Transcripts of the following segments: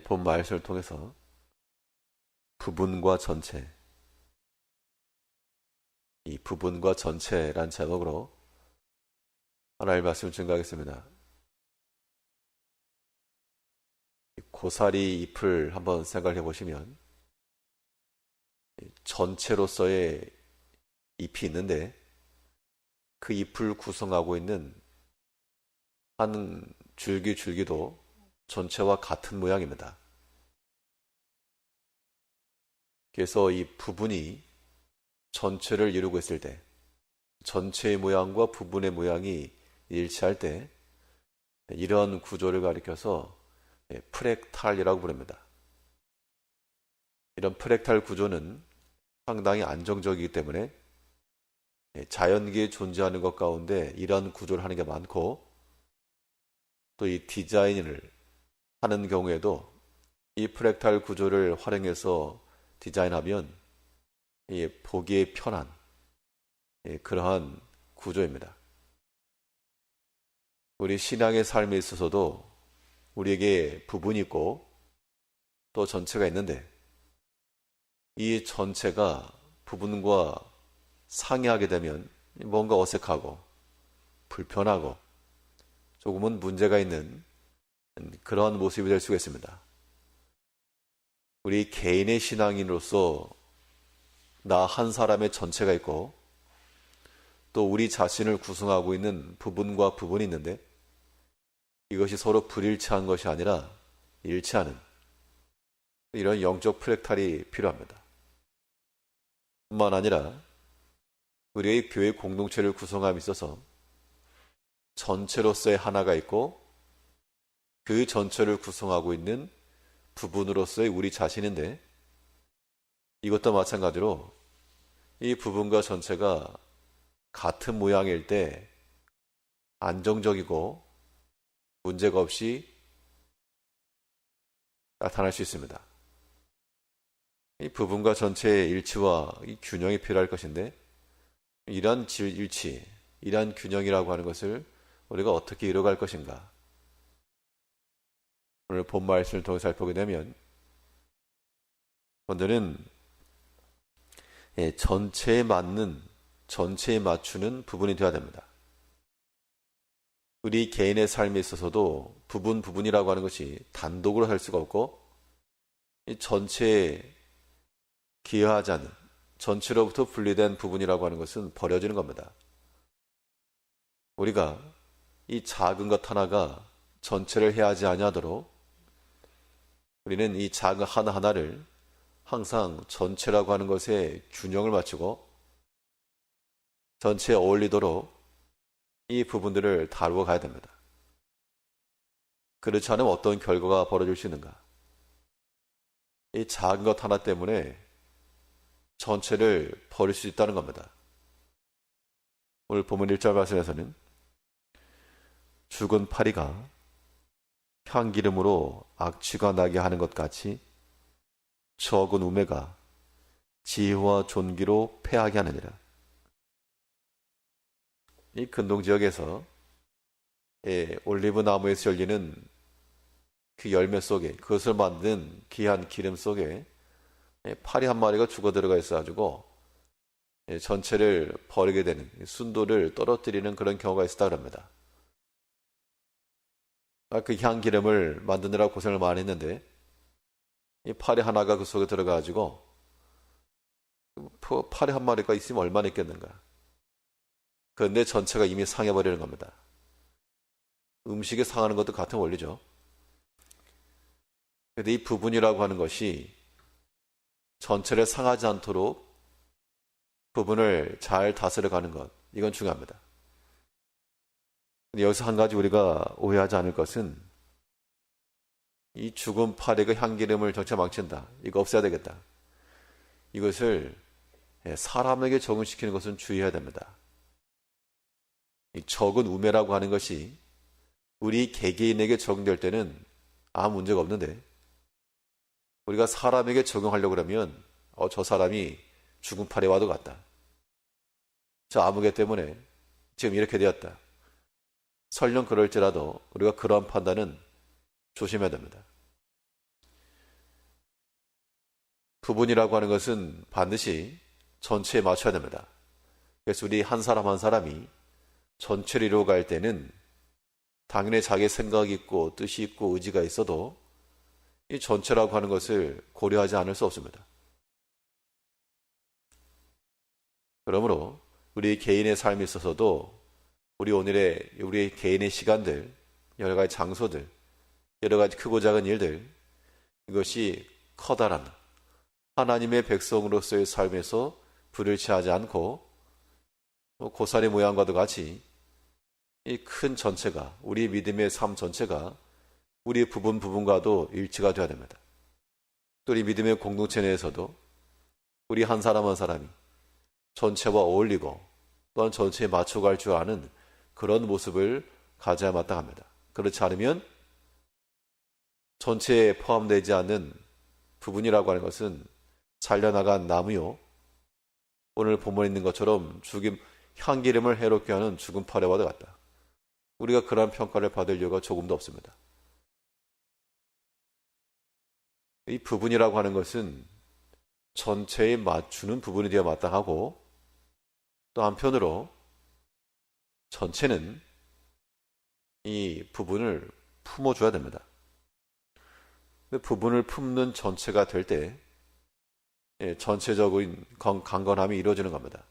본 말씀을 통해서 부분과 전체, 이 부분과 전체란 제목으로 하나님의 말씀을 증거하겠습니다. 고사리 잎을 한번 생각해 보시면 전체로서의 잎이 있는데 그 잎을 구성하고 있는 한 줄기줄기도 전체와 같은 모양입니다. 그래서 이 부분이 전체를 이루고 있을 때, 전체의 모양과 부분의 모양이 일치할 때 이런 구조를 가리켜서 프랙탈이라고 부릅니다. 이런 프랙탈 구조는 상당히 안정적이기 때문에 자연계에 존재하는 것 가운데 이런 구조를 하는 게 많고, 또 이 디자인을 하는 경우에도 이 프랙탈 구조를 활용해서 디자인하면 보기에 편한 그러한 구조입니다. 우리 신앙의 삶에 있어서도 우리에게 부분이 있고 또 전체가 있는데, 이 전체가 부분과 상이하게 되면 뭔가 어색하고 불편하고 조금은 문제가 있는 그런 모습이 될 수가 있습니다. 우리 개인의 신앙인으로서 나 한 사람의 전체가 있고 또 우리 자신을 구성하고 있는 부분과 부분이 있는데, 이것이 서로 불일치한 것이 아니라 일치하는 이런 영적 프랙탈이 필요합니다. 뿐만 아니라 우리의 교회 공동체를 구성함에 있어서 전체로서의 하나가 있고 그 전체를 구성하고 있는 부분으로서의 우리 자신인데, 이것도 마찬가지로 이 부분과 전체가 같은 모양일 때 안정적이고 문제가 없이 나타날 수 있습니다. 이 부분과 전체의 일치와 이 균형이 필요할 것인데, 이러한 일치, 이러한 균형이라고 하는 것을 우리가 어떻게 이뤄갈 것인가? 오늘 본 말씀을 통해 살펴보게 되면, 먼저는 전체에 맞는, 전체에 맞추는 부분이 되어야 됩니다. 우리 개인의 삶에 있어서도 부분이라고 하는 것이 단독으로 할 수가 없고, 이 전체에 기여하지 않는, 전체로부터 분리된 부분이라고 하는 것은 버려지는 겁니다. 우리가 이 작은 것 하나가 전체를 해하지 아니하도록 우리는 이 작은 하나하나를 항상 전체라고 하는 것에 균형을 맞추고 전체에 어울리도록 이 부분들을 다루어 가야 됩니다. 그렇지 않으면 어떤 결과가 벌어질 수 있는가? 이 작은 것 하나 때문에 전체를 버릴 수 있다는 겁니다. 오늘 본문 1절 말씀에서는 죽은 파리가 향기름으로 악취가 나게 하는 것 같이 적은 우매가 지혜와 존귀로 패하게 하느니라. 이 근동 지역에서 올리브 나무에서 열리는 그 열매 속에, 그것을 만든 귀한 기름 속에 파리 한 마리가 죽어 들어가 있어가지고 전체를 버리게 되는, 순도를 떨어뜨리는 그런 경우가 있었다 그럽니다. 그 향기름을 만드느라 고생을 많이 했는데 이 파리 하나가 그 속에 들어가가지고 파리 한 마리가 있으면 얼마나 있겠는가. 그런데 전체가 이미 상해버리는 겁니다. 음식이 상하는 것도 같은 원리죠. 그런데 이 부분이라고 하는 것이 전체를 상하지 않도록 부분을 잘 다스려가는 것, 이건 중요합니다. 근데 여기서 한 가지 우리가 오해하지 않을 것은, 이 죽은 파리가 향기름을 전체 망친다, 이거 없애야 되겠다, 이것을 사람에게 적용시키는 것은 주의해야 됩니다. 이 적은 우매라고 하는 것이 우리 개개인에게 적용될 때는 아무 문제가 없는데, 우리가 사람에게 적용하려고 그러면 저 사람이 죽은 파리와도 같다, 저 아무개 때문에 지금 이렇게 되었다, 설령 그럴지라도 우리가 그러한 판단은 조심해야 됩니다. 부분이라고 하는 것은 반드시 전체에 맞춰야 됩니다. 그래서 우리 한 사람 한 사람이 전체를 이루어갈 때는 당연히 자기의 생각이 있고 뜻이 있고 의지가 있어도 이 전체라고 하는 것을 고려하지 않을 수 없습니다. 그러므로 우리 개인의 삶에 있어서도 우리 개인의 시간들, 여러 가지 장소들, 여러 가지 크고 작은 일들, 이것이 커다란 하나님의 백성으로서의 삶에서 불일치하지 않고 고사리 모양과도 같이 이 큰 전체가, 우리 믿음의 삶 전체가 우리 부분과도 일치가 되어야 됩니다. 또 우리 믿음의 공동체 내에서도 우리 한 사람 한 사람이 전체와 어울리고 또한 전체에 맞춰갈 줄 아는 그런 모습을 가져야 마땅합니다. 그렇지 않으면 전체에 포함되지 않는 부분이라고 하는 것은 잘려나간 나무요, 오늘 본문에 있는 것처럼 향기름을 해롭게 하는 죽은 파래와 같다. 우리가 그러한 평가를 받을 이유가 조금도 없습니다. 이 부분이라고 하는 것은 전체에 맞추는 부분이 되어 마땅하고, 또 한편으로 전체는 이 부분을 품어줘야 됩니다. 부분을 품는 전체가 될 때 전체적인 강건함이 이루어지는 겁니다.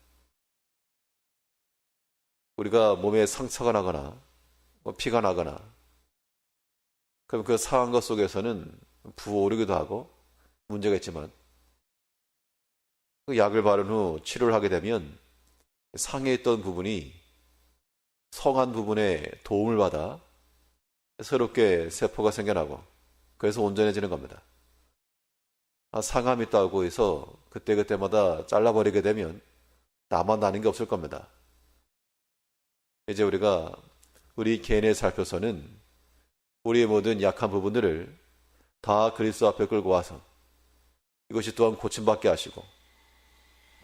우리가 몸에 상처가 나거나 피가 나거나, 그럼 그 상한 것 속에서는 부어오르기도 하고 문제가 있지만, 그 약을 바른 후 치료를 하게 되면 상해 있던 부분이 성한 부분에 도움을 받아 새롭게 세포가 생겨나고, 그래서 온전해지는 겁니다. 상함이 있다고 해서 그때그때마다 잘라버리게 되면 나만 나는 게 없을 겁니다. 이제 우리가 우리 개인에 살펴서는 우리의 모든 약한 부분들을 다 그리스도 앞에 끌고 와서 이것이 또한 고침받게 하시고,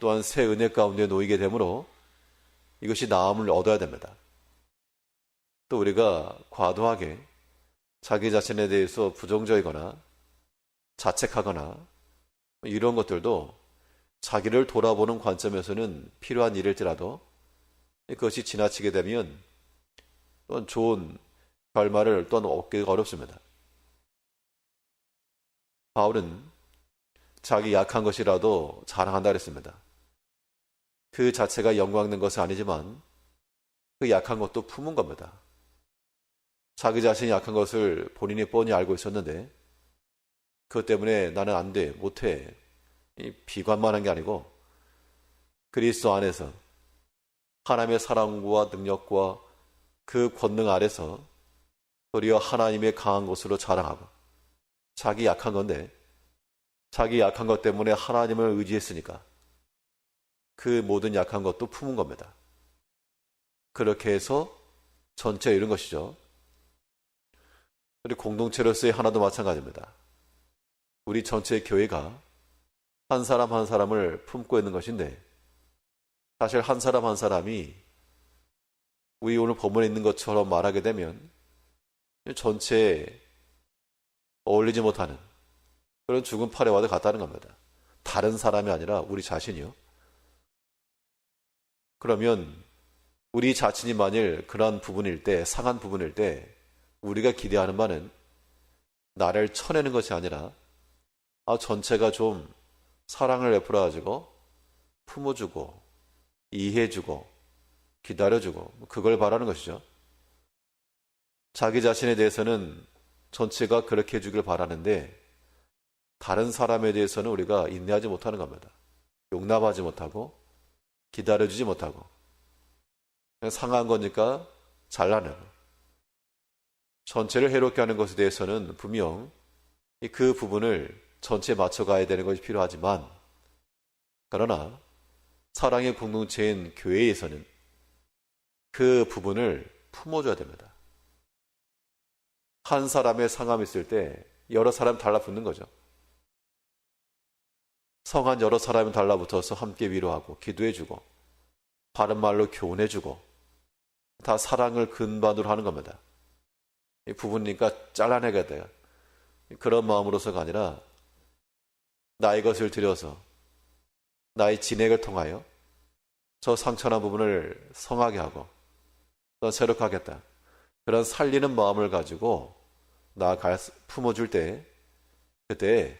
또한 새 은혜 가운데 놓이게 되므로 이것이 나음을 얻어야 됩니다. 또 우리가 과도하게 자기 자신에 대해서 부정적이거나 자책하거나 이런 것들도 자기를 돌아보는 관점에서는 필요한 일일지라도 그것이 지나치게 되면 또한 좋은 결말을 또한 얻기가 어렵습니다. 바울은 자기 약한 것이라도 자랑한다 그랬습니다. 그 자체가 영광된 것은 아니지만 그 약한 것도 품은 겁니다. 자기 자신이 약한 것을 본인이 뻔히 알고 있었는데 그것 때문에 나는 안 돼, 못해, 비관만 한 게 아니고 그리스도 안에서 하나님의 사랑과 능력과 그 권능 아래서 도리어 하나님의 강한 것으로 자랑하고, 자기 약한 건데 자기 약한 것 때문에 하나님을 의지했으니까 그 모든 약한 것도 품은 겁니다. 그렇게 해서 전체에 이룬 것이죠. 우리 공동체로서의 하나도 마찬가지입니다. 우리 전체 교회가 한 사람 한 사람을 품고 있는 것인데, 사실 한 사람 한 사람이 우리 오늘 본문에 있는 것처럼 말하게 되면 전체에 어울리지 못하는 그런 죽은 파래와도 같다는 겁니다. 다른 사람이 아니라 우리 자신이요. 그러면 우리 자신이 만일 그런 부분일 때, 상한 부분일 때 우리가 기대하는 바는 나를 쳐내는 것이 아니라 전체가 좀 사랑을 베풀어가지고 품어주고 이해해주고 기다려주고 그걸 바라는 것이죠. 자기 자신에 대해서는 전체가 그렇게 해주길 바라는데 다른 사람에 대해서는 우리가 인내하지 못하는 겁니다. 용납하지 못하고 기다려주지 못하고 그냥 상한 거니까 잘라내고, 전체를 해롭게 하는 것에 대해서는 분명 그 부분을 전체에 맞춰가야 되는 것이 필요하지만, 그러나 사랑의 공동체인 교회에서는 그 부분을 품어줘야 됩니다. 한 사람의 상함이 있을 때 여러 사람 달라붙는 거죠. 성한 여러 사람이 달라붙어서 함께 위로하고 기도해주고 바른 말로 교훈해주고 다 사랑을 근반으로 하는 겁니다. 이 부분이니까 잘라내게 돼요. 그런 마음으로서가 아니라 나의 것을 들여서 나의 진액을 통하여 저 상처난 부분을 성하게 하고 또 새롭게 하겠다. 그런 살리는 마음을 가지고 나아가 품어줄 때 그때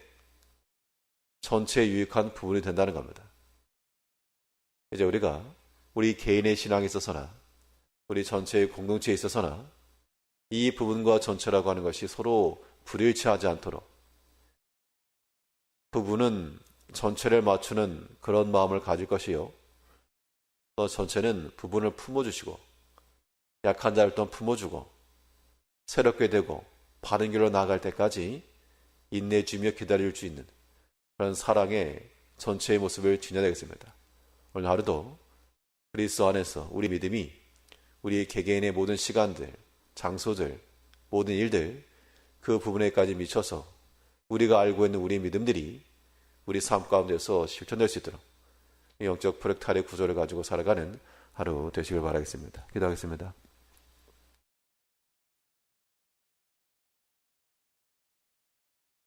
전체에 유익한 부분이 된다는 겁니다. 이제 우리가 우리 개인의 신앙에 있어서나 우리 전체의 공동체에 있어서나 이 부분과 전체라고 하는 것이 서로 불일치하지 않도록 부분은 전체를 맞추는 그런 마음을 가질 것이요. 또 전체는 부분을 품어주시고 약한 자를 또 품어주고 새롭게 되고 바른 길로 나아갈 때까지 인내주며 기다릴 수 있는 그런 사랑의 전체의 모습을 지녀야겠습니다. 오늘 하루도 그리스도 안에서 우리 믿음이 우리 개개인의 모든 시간들, 장소들, 모든 일들 그 부분에까지 미쳐서 우리가 알고 있는 우리 믿음들이 우리 삶 가운데서 실천될 수 있도록 영적 프랙탈의 구조를 가지고 살아가는 하루 되시길 바라겠습니다. 기도하겠습니다.